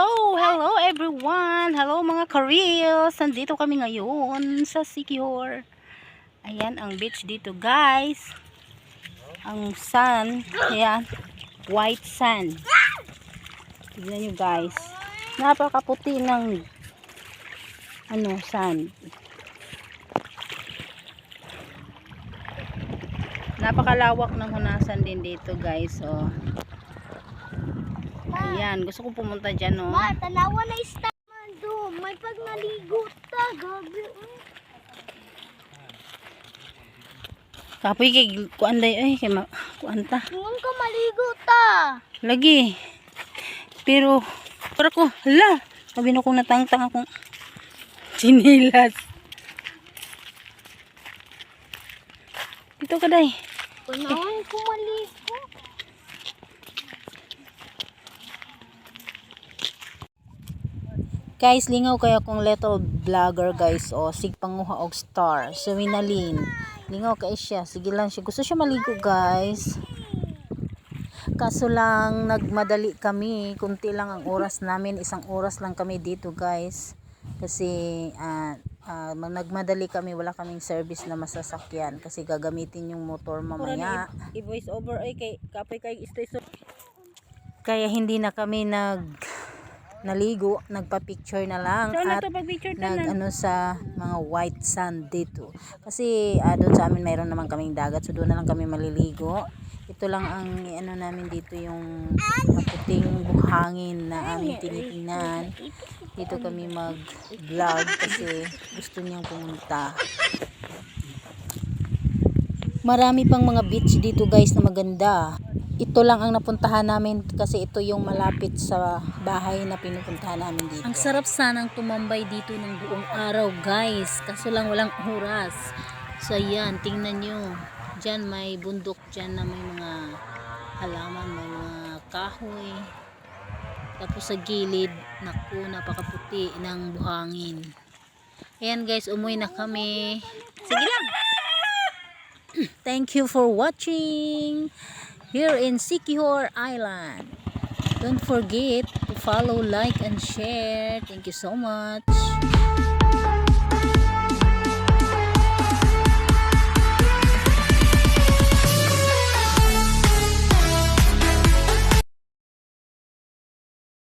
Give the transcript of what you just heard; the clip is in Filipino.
Hello everyone. Hello mga ka-reels. Nandito kami ngayon sa Siquijor. Ayan ang beach dito, guys. Ang sun, ayan, white sand. Tignan nyo, guys. Napakaputi ng sand. Napakalawak ng hunasan din dito, guys. Oh. Ayan, gusto ko pumunta dyan, no? Ma, tanawa na istaman doon. May pag naligo ta, gabi. Kapoy kay kuanday ay kay kuanta. Ngun ka maligo ta. Lagi. Pero para ko, hala. Sabi na kong natangtang akong chinilas. Dito ka, day. Kunaon ko maligo. Guys, lingaw kaya kong little vlogger, guys. O, sig panguha og star. So, Winalin. Lingaw kaya siya. Sige lang siya. Gusto siya maligo, guys. Kaso lang, nagmadali kami. Kunti lang ang oras namin. 1 oras lang kami dito, guys. Kasi, nagmadali kami. Wala kaming service na masasakyan. Kasi gagamitin yung motor mamaya. I-voice over ay kay kapoy kay station. Kaya hindi na kami naligo, nagpa-picture na lang So, at sa mga white sand dito. Kasi doon sa amin mayroon naman kaming dagat, so doon na lang kami maliligo. Ito lang ang namin dito, yung maputing buhangin na aming tinitingnan. Dito kami mag-vlog kasi gusto niyang pumunta. Marami pang mga beach dito, guys, na maganda. Ito lang ang napuntahan namin kasi ito yung malapit sa bahay na pinupuntahan namin dito. Ang sarap sanang tumambay dito ng buong araw, guys. Kaso lang walang oras. So ayan, tingnan nyo. Diyan may bundok dyan na may mga halaman, may mga kahoy. Tapos sa gilid, naku, napakaputi ng buhangin. Ayan, guys, umuwi na kami. Sige lang! Thank you for watching here in Siquijor Island. Don't forget to follow, like, and share. Thank you so much.